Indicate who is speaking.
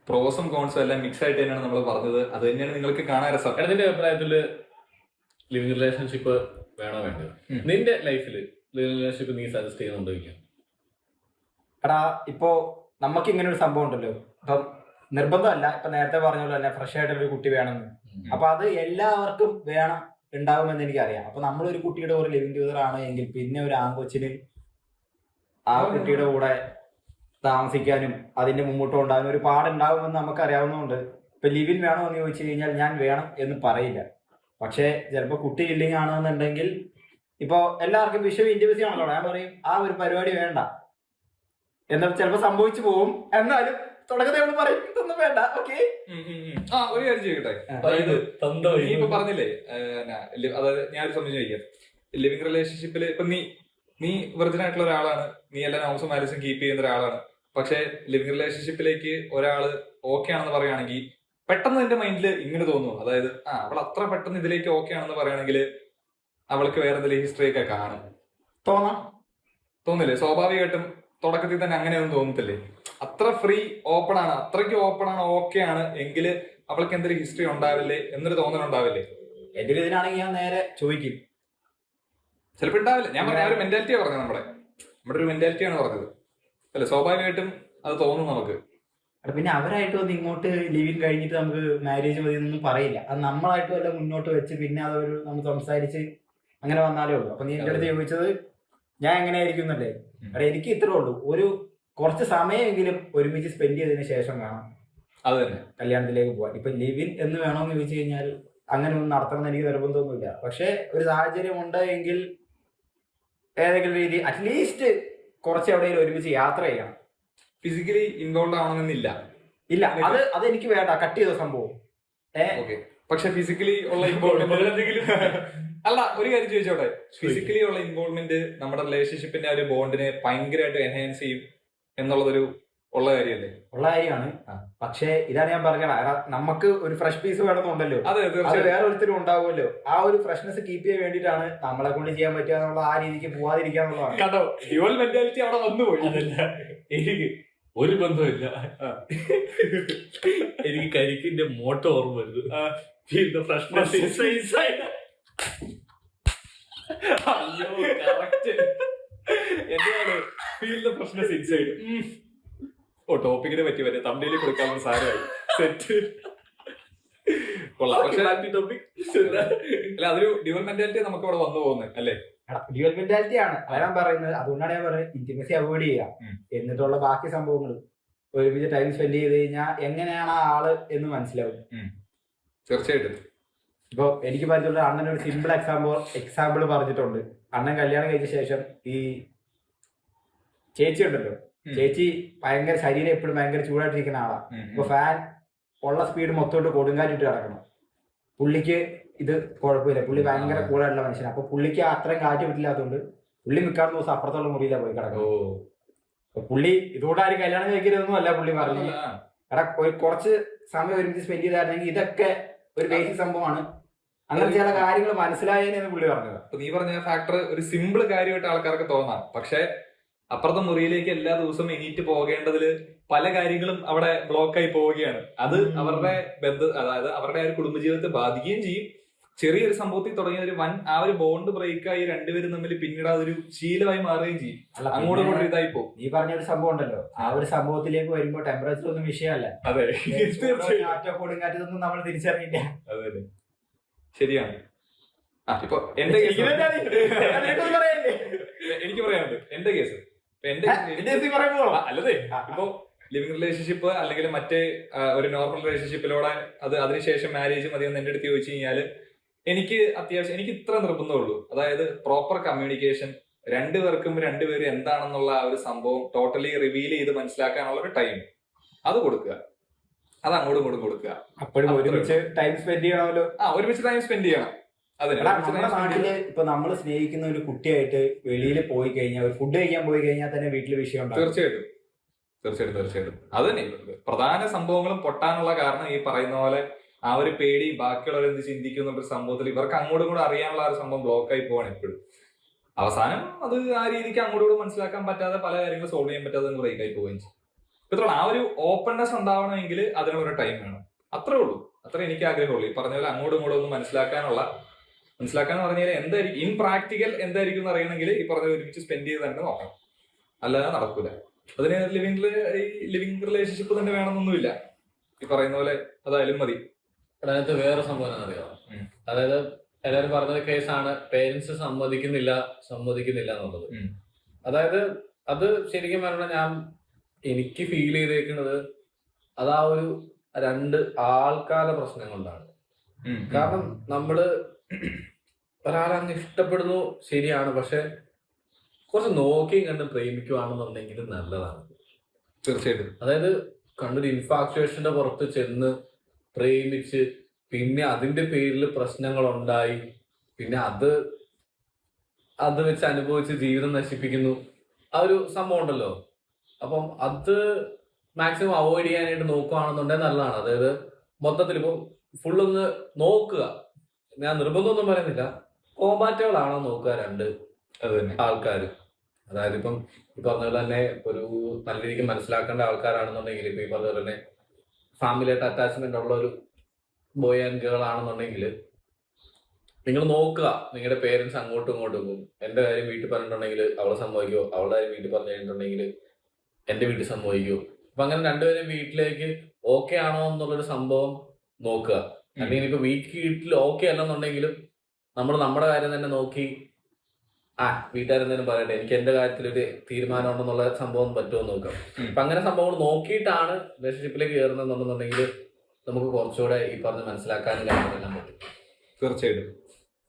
Speaker 1: പ്രോസും കോൺസും എല്ലാം മിക്സ് ആയിട്ട് തന്നെയാണ് നമ്മൾ പറഞ്ഞത്. അത് തന്നെയാണ് നിങ്ങൾക്ക് കാണാൻ രസം.
Speaker 2: നിന്റെ അഭിപ്രായത്തില് ലിവിങ് റിലേഷൻഷിപ്പ് വേണോ വേണ്ടത്? നിന്റെ ലൈഫില് ലിവിങ് റിലേഷൻഷിപ്പ് നീ സജസ്റ്റ് ചെയ്യുന്നുണ്ടോ?
Speaker 3: എടാ, ഇപ്പോ നമുക്ക് ഇങ്ങനെ ഒരു സംഭവം ഉണ്ടല്ലോ, ഇപ്പം നിർബന്ധമല്ല, ഇപ്പൊ നേരത്തെ പറഞ്ഞ പോലെ തന്നെ ഫ്രഷ് ആയിട്ടൊരു കുട്ടി വേണമെന്ന്. അപ്പൊ അത് എല്ലാവർക്കും വേണം, ഉണ്ടാവുമെന്ന് എനിക്കറിയാം. അപ്പൊ നമ്മളൊരു കുട്ടിയുടെ ഒരു ലിവിങ് ടുഗദർ ആണ് എങ്കിൽ പിന്നെ ഒരു ആൺകൊച്ചിന് ആ കുട്ടിയുടെ കൂടെ താമസിക്കാനും അതിന്റെ മുമ്പോട്ട് കൊണ്ടാകാനും ഒരു പാടുണ്ടാവുമെന്ന് നമുക്ക് അറിയാവുന്നതുകൊണ്ട് ഇപ്പൊ ലിവിൻ വേണോ എന്ന് ചോദിച്ചു കഴിഞ്ഞാൽ ഞാൻ വേണം എന്ന് പറയില്ല. പക്ഷെ ചിലപ്പോ കുട്ടി ഇല്ലിങ് ആണെന്നുണ്ടെങ്കിൽ ഇപ്പൊ എല്ലാവർക്കും വിഷയം ഇന്റിമസി ആണല്ലോ, ഞാൻ പറയും ആ ഒരു പരിപാടി വേണ്ട എന്ന് ചിലപ്പോ സംഭവിച്ചു പോകും. എന്നാലും തുടക്കത്തിൽ പറയും ഇതൊന്നും വേണ്ട. ഓക്കെ,
Speaker 1: ഒരു കാര്യം ചെയ്യട്ടെ, നീ ഇപ്പൊ പറഞ്ഞില്ലേ, അതായത് ഞാനൊരു സംശയം ചോദിക്കാം. ലിവിങ് റിലേഷൻഷിപ്പിൽ ഇപ്പൊ നീ വെർജിൻ ആയിട്ടുള്ള ഒരാളാണ്, നീ എല്ലാ നോംസും മാരേജും കീപ്പ് ചെയ്യുന്ന ഒരാളാണ്. പക്ഷെ ലിവിങ് റിലേഷൻഷിപ്പിലേക്ക് ഒരാള് ഓക്കെ ആണെന്ന് പറയുകയാണെങ്കിൽ പെട്ടെന്ന് എന്റെ മൈൻഡിൽ ഇങ്ങനെ തോന്നുന്നു, അതായത് അവൾ അത്ര പെട്ടെന്ന് ഇതിലേക്ക് ഓക്കെ ആണെന്ന് പറയുകയാണെങ്കിൽ അവൾക്ക് വേറെ എന്തെങ്കിലും ഹിസ്റ്ററി ഒക്കെ കാണും തോന്നില്ലേ? സ്വാഭാവികമായിട്ടും തുടക്കത്തിൽ തന്നെ അങ്ങനെയൊന്നും തോന്നത്തില്ലേ? അത്ര ഫ്രീ ഓപ്പൺ ആണ്, അത്രയ്ക്ക് ഓപ്പൺ ആണ്, ഓക്കെ ആണ് എങ്കിൽ അവൾക്ക് എന്തൊരു ഹിസ്റ്ററി ഉണ്ടാവില്ലേ എന്നൊരു തോന്നലുണ്ടാവില്ലേ?
Speaker 3: എന്റെ ഇതിനാണെങ്കിൽ ഞാൻ നേരെ ചോദിക്കും,
Speaker 1: ചിലപ്പോൾ ഉണ്ടാവില്ല. ഞാൻ പറഞ്ഞ ഒരു മെന്റാലിറ്റിയാണ് പറഞ്ഞത്, നമ്മുടെ ഒരു മെന്റാലിറ്റിയാണ് പറഞ്ഞത് അല്ലെ? സ്വാഭാവികമായിട്ടും അത് തോന്നും നമുക്ക്.
Speaker 3: പിന്നെ അവരായിട്ട് വന്ന് ഇങ്ങോട്ട് ലിവിൻ കഴിഞ്ഞിട്ട് നമുക്ക് മാരേജ് മതി എന്നൊന്നും പറയില്ല. അത് നമ്മളായിട്ട് വല്ല മുന്നോട്ട് വെച്ച് പിന്നെ അതൊരു നമ്മൾ സംസാരിച്ച് അങ്ങനെ വന്നാലേ ഉള്ളൂ. അപ്പൊ നീ എന്റെ അടുത്ത് ചോദിച്ചത് ഞാൻ എങ്ങനെയായിരിക്കും എന്നല്ലേ? അവിടെ എനിക്ക് ഇത്രേ ഉള്ളൂ, ഒരു കുറച്ച് സമയമെങ്കിലും ഒരുമിച്ച് സ്പെൻഡ് ചെയ്തതിന് ശേഷം വേണം
Speaker 1: അത് തന്നെ
Speaker 3: കല്യാണത്തിലേക്ക് പോകാൻ. ഇപ്പൊ ലിവിൻ എന്ന് വേണമെന്ന് ചോദിച്ചു കഴിഞ്ഞാൽ അങ്ങനെ ഒന്നും നടത്തണമെന്ന് എനിക്ക് നിർബന്ധമൊന്നുമില്ല. പക്ഷെ ഒരു സാഹചര്യം ഉണ്ട് എങ്കിൽ ഏതെങ്കിലും രീതി അറ്റ്ലീസ്റ്റ് കുറച്ച് എവിടെയെങ്കിലും ഒരുമിച്ച് യാത്ര ചെയ്യണം.
Speaker 1: ഫിസിക്കലി ഇൻവോൾവ് ആവണമെന്നില്ല.
Speaker 3: ഇല്ല, അത് എനിക്ക് വേണ്ട, കട്ട് ചെയ്ത സംഭവം.
Speaker 1: പക്ഷെ ഫിസിക്കലി ഉള്ള ഇൻവോൾവ്മെന്റ് അല്ല, ഒരു കാര്യം ചോദിച്ചോട്ടെ, ഫിസിക്കലി ഉള്ള ഇൻവോൾവ്മെന്റ് നമ്മുടെ റിലേഷൻഷിപ്പിന്റെ ഒരു ബോണ്ടിനെ ഭയങ്കരമായിട്ട് എൻഹാൻസ് ചെയ്യും എന്നുള്ളതൊരു ഉള്ള കാര്യമല്ലേ?
Speaker 3: ഉള്ള കാര്യമാണ്. പക്ഷെ ഇതാണ് ഞാൻ പറഞ്ഞത്, നമുക്ക് ഒരു ഫ്രഷ് പീസ് വേണമെന്നുണ്ടല്ലോ, അത് വേറെ ഒരുത്തരും ഉണ്ടാവുമല്ലോ. ആ ഒരു ഫ്രഷ്നെസ് കീപ്പ് ചെയ്യാൻ വേണ്ടിയിട്ടാണ് നമ്മളെ കൊണ്ട് ചെയ്യാൻ പറ്റുക എന്നുള്ള ആ രീതിക്ക് പോവാതിരിക്കാന്നുള്ളതാണ്.
Speaker 1: കേട്ടോ, ഡ്യുവൽ മെന്റാലിറ്റി അവിടെ വന്നുപോയി.
Speaker 2: അതല്ല, എനിക്ക് ഒരു ബന്ധമില്ല, എനിക്ക് കരിക്കിന്റെ മോട്ടോ ഓർമ്മ വരുന്നു.
Speaker 1: അയ്യോ, കറക്റ്റ്. എന്താണ് ഫീൽ ദ ഫ്രഷ്നെസ് ഇൻസൈഡ്? ഓ, ടോപ്പിക്കിനെ പറ്റി വരെ തമ്മിൽ കൊടുക്കാവുന്ന സാരമായി സെറ്റ് കൊള്ളാം. പക്ഷെ അല്ല, അതൊരു ഡ്യുവൽ മെന്റാലിറ്റി നമുക്ക് ഇവിടെ വന്നു പോകുന്നത് അല്ലേ?
Speaker 3: ഡ്യുവൽ മെന്റാലിറ്റി ആണ് ഞാൻ പറയുന്നത്. അതുകൊണ്ടാണ് ഞാൻ പറയുന്നത് ഇന്റിമസി അവോയ്ഡ് ചെയ്യാം, എന്നിട്ടുള്ള ബാക്കി സംഭവങ്ങൾ ഒരുമിച്ച് ടൈം സ്പെൻഡ് ചെയ്ത് കഴിഞ്ഞാൽ എങ്ങനെയാണ് ആ ആള് എന്ന് മനസ്സിലാവും.
Speaker 1: തീർച്ചയായിട്ടും.
Speaker 3: ഇപ്പൊ എനിക്ക് പറഞ്ഞിട്ടുള്ള അണ്ണനൊരു സിമ്പിൾ എക്സാമ്പിൾ പറഞ്ഞിട്ടുണ്ട്. അണ്ണൻ കല്യാണം കഴിച്ച ശേഷം ഈ ചേച്ചി ഉണ്ടല്ലോ, ചേച്ചി ഭയങ്കര ശരീരം എപ്പോഴും ഭയങ്കര ചൂടായിട്ടിരിക്കുന്ന ആളാ. ഇപ്പൊ ഫാൻ ഉള്ള സ്പീഡ് മൊത്തമായിട്ട് കൊടുങ്കാറ്റിട്ട് കിടക്കണം. പുള്ളിക്ക് ഇത് കുഴപ്പമില്ല, പുള്ളി ഭയങ്കര കൂളായിട്ടുള്ള മനുഷ്യനാണ്. അപ്പൊ പുള്ളിക്ക് അത്രയും കാറ്റ് പറ്റില്ലാത്തതുകൊണ്ട് പുള്ളി മിക്കാറും ദിവസം അപ്പുറത്തുള്ള മുറിയിലാണ് പോയി കിടക്കുന്നത്. അപ്പൊ പുള്ളി ഇതുകൊണ്ട് ആരും കല്യാണം കഴിക്കരുതെന്നും അല്ല പുള്ളി പറഞ്ഞു. എടാ, കുറച്ച് സമയം ഒരുമിച്ച് സ്പെൻഡ് ചെയ്തായിരുന്നെങ്കിൽ ഇതൊക്കെ ഒരു ബേസിക് സംഭവമാണ്, അങ്ങനെ ചില കാര്യങ്ങൾ മനസ്സിലായെന്ന് പുള്ളി പറഞ്ഞത്.
Speaker 1: അപ്പൊ നീ പറഞ്ഞ ഫാക്ടർ ഒരു സിമ്പിൾ കാര്യമായിട്ട് ആൾക്കാർക്ക് തോന്നാം. പക്ഷെ അപ്പുറത്തെ മുറിയിലേക്ക് എല്ലാ ദിവസവും എണീറ്റ് പോകേണ്ടതില് പല കാര്യങ്ങളും അവിടെ ബ്ലോക്കായി പോവുകയാണ്. അത് അവരുടെ അതായത് അവരുടെ ഒരു കുടുംബജീവിതത്തെ ബാധിക്കുകയും ചെയ്യും. ചെറിയൊരു സംഭവത്തിൽ തുടങ്ങിയ ഒരു ആ ഒരു ബോണ്ട് ബ്രേക്കായി രണ്ടുപേരും തമ്മിൽ പിന്നീട് അതൊരു ശീലമായി മാറുകയും ചെയ്യും. അങ്ങോട്ടും ഇങ്ങോട്ടും ഇതായി പോകും.
Speaker 3: നീ പറഞ്ഞൊരു സംഭവം ഉണ്ടല്ലോ, ആ ഒരു സംഭവത്തിലേക്ക് വരുമ്പോ ടെമ്പറേച്ചർ ഒന്നും വിഷയമല്ല.
Speaker 1: അതെ,
Speaker 3: കൊടുങ്കാറ്റൊന്നും നമ്മൾ തിരിച്ചറിയില്ല.
Speaker 1: അതെ, ശരിയാണ്. ഇപ്പൊ എന്റെ കേസ് എനിക്ക് പറയാനുണ്ട്. എന്റെ കേസ് അല്ലതേ, ഇപ്പൊ ലിവിങ് റിലേഷൻഷിപ്പ് അല്ലെങ്കിൽ മറ്റേ ഒരു നോർമൽ റിലേഷൻഷിപ്പിലൂടെ അതിനുശേഷം മാരേജ് മതിയെന്ന് എന്റെ അടുത്ത് ചോദിച്ചു കഴിഞ്ഞാൽ എനിക്ക് അത്യാവശ്യം എനിക്ക് ഇത്ര നിർബന്ധമുള്ളൂ. അതായത് പ്രോപ്പർ കമ്മ്യൂണിക്കേഷൻ, രണ്ടുപേരും എന്താണെന്നുള്ള ആ ഒരു സംഭവം ടോട്ടലി റിവീൽ ചെയ്ത് മനസ്സിലാക്കാനുള്ള ഒരു ടൈം അത് കൊടുക്കുക, അത് അങ്ങോട്ടും ഇങ്ങോട്ടും കൊടുക്കുക.
Speaker 3: അപ്പോഴും ഒരുമിച്ച് ടൈം സ്പെൻഡ് ചെയ്യണമല്ലോ.
Speaker 1: ഒരുമിച്ച് ടൈം സ്പെൻഡ് ചെയ്യണം.
Speaker 3: നമ്മുടെ നാട്ടില് ഇപ്പൊ നമ്മൾ സ്നേഹിക്കുന്ന ഒരു കുട്ടിയായിട്ട് വെളിയിൽ പോയി കഴിഞ്ഞാൽ, ഒരു ഫുഡ് കഴിക്കാൻ പോയി കഴിഞ്ഞാൽ തന്നെ വീട്ടില് വിഷയം ഉണ്ടാവും.
Speaker 1: തീർച്ചയായിട്ടും അത് തന്നെ പ്രധാന സംഭവങ്ങളും പൊട്ടാനുള്ള കാരണം ഈ പറയുന്ന പോലെ ആ ഒരു പേടി, ബാക്കിയുള്ളവരെന്ത് ചിന്തിക്കുന്ന സംഭവത്തിൽ ഇവർക്ക് അങ്ങോട്ടും കൂടെ അറിയാനുള്ള ആ ഒരു സംഭവം ബ്ലോക്കായി പോവാണ് എപ്പോഴും. അവസാനം അത് ആ രീതിക്ക് അങ്ങോട്ടും കൂടെ മനസ്സിലാക്കാൻ പറ്റാതെ പല കാര്യങ്ങളും സോൾവ് ചെയ്യാൻ പറ്റാതെ ബ്രേക്കായി പോവുകയും ചെയ്യും. ഇത്രയുള്ള ആ ഒരു ഓപ്പൺനെസ് ഉണ്ടാവണമെങ്കിൽ അതിന് ഒരു ടൈം വേണം. അത്രേ ഉള്ളൂ. അത്ര എനിക്ക് ആഗ്രഹമുള്ളൂ. ഈ പറഞ്ഞ പോലെ അങ്ങോട്ടും ഇങ്ങോട്ടും ഒന്ന് മനസ്സിലാക്കാന്ന് പറഞ്ഞാൽ എന്തായിരിക്കും ഇൻ പ്രാക്ടിക്കൽ എന്തായിരിക്കും എന്ന് അറിയണമെങ്കിൽ ഈ പറഞ്ഞ ഒരുമിച്ച് സ്പെൻഡ് ചെയ്ത് തന്നെ നോക്കണം, അല്ലാതെ നടക്കൂല. അതിന് ലിവിങ് റിലേഷൻഷിപ്പ് തന്നെ വേണമെന്നൊന്നുമില്ല. ഈ പറയുന്ന പോലെ അതായാലും മതി.
Speaker 2: അതിനകത്ത് വേറെ സംഭവം അറിയാം. അതായത് എല്ലാവരും പറഞ്ഞ കേസാണ് പേരൻസ് സമ്മതിക്കുന്നില്ല എന്നുള്ളത്. അതായത് അത് ശരിക്കും പറഞ്ഞാൽ എനിക്ക് ഫീൽ ചെയ്തേക്കുന്നത് അത് ആ ഒരു 2 ആൾക്കാരുടെ പ്രശ്നം കൊണ്ടാണ്. കാരണം നമ്മള് ഒരാളങ്ങ് ഇഷ്ടപ്പെടുന്നു ശരിയാണ്, പക്ഷെ കുറച്ച് നോക്കിയും കണ്ട് പ്രേമിക്കുവാണെന്നുണ്ടെങ്കിൽ നല്ലതാണ്.
Speaker 1: തീർച്ചയായിട്ടും.
Speaker 2: അതായത് കണ്ടൊരു ഇൻഫാക്ച്വേഷന്റെ പുറത്ത് ചെന്ന് പ്രേമിച്ച് പിന്നെ അതിന്റെ പേരിൽ പ്രശ്നങ്ങൾ ഉണ്ടായി, പിന്നെ അത് വെച്ച് അനുഭവിച്ച് ജീവിതം നശിപ്പിക്കുന്നു, ആ ഒരു സംഭവം ഉണ്ടല്ലോ. അപ്പം അത് മാക്സിമം അവോയ്ഡ് ചെയ്യാനായിട്ട് നോക്കുകയാണെന്നുണ്ടെങ്കിൽ നല്ലതാണ്. അതായത് മൊത്തത്തിൽ ഇപ്പം ഫുള്ളൊന്ന് നോക്കുക. ഞാൻ നിർബന്ധമൊന്നും പറയുന്നില്ല, കോമ്പാറ്റബിൾ ആണോ നോക്കുക 2 ആൾക്കാർ. അതായത് ഇപ്പം ഈ പറഞ്ഞ പോലെ തന്നെ ഒരു നല്ല രീതിക്ക് മനസ്സിലാക്കേണ്ട ആൾക്കാരാണെന്നുണ്ടെങ്കിൽ, ഇപ്പൊ ഈ പറഞ്ഞ പോലെ തന്നെ ഫാമിലിയായിട്ട് അറ്റാച്ച്മെന്റ് ഉള്ള ഒരു ബോയ് ആൻഡ് ഗേൾ ആണെന്നുണ്ടെങ്കിൽ നിങ്ങൾ നോക്കുക നിങ്ങളുടെ പേരൻസ് അങ്ങോട്ടും ഇങ്ങോട്ടും പോകും. എന്റെ കാര്യം വീട്ടിൽ പറഞ്ഞിട്ടുണ്ടെങ്കിൽ അവളെ സമ്മതിക്കോ, അവളുടെ കാര്യം വീട്ടിൽ പറഞ്ഞു കഴിഞ്ഞിട്ടുണ്ടെങ്കിൽ എന്റെ വീട്ടിൽ സമ്മതിക്കോ. അപ്പൊ അങ്ങനെ രണ്ടുപേരും വീട്ടിലേക്ക് ഓക്കെ ആണോ എന്നുള്ളൊരു സംഭവം നോക്കുക. അല്ലെങ്കിൽ ഇപ്പൊ വീട്ടിൽ ഓക്കെ അല്ലെന്നുണ്ടെങ്കിലും നമ്മൾ നമ്മുടെ കാര്യം തന്നെ നോക്കി വീട്ടുകാരെന്തായാലും പറയട്ടെ, എനിക്ക് എന്റെ കാര്യത്തിലൊരു തീരുമാനം ഉണ്ടെന്നുള്ള സംഭവം പറ്റുമോ നോക്കാം. അപ്പൊ അങ്ങനെ സംഭവങ്ങൾ നോക്കിയിട്ടാണ് റിലേഷൻഷിപ്പിലേക്ക് കയറുന്നതെന്നുണ്ടെന്നുണ്ടെങ്കിൽ നമുക്ക് കുറച്ചുകൂടെ ഈ പറഞ്ഞ് മനസ്സിലാക്കാനും കാര്യങ്ങളെല്ലാം പറ്റും.
Speaker 1: തീർച്ചയായിട്ടും.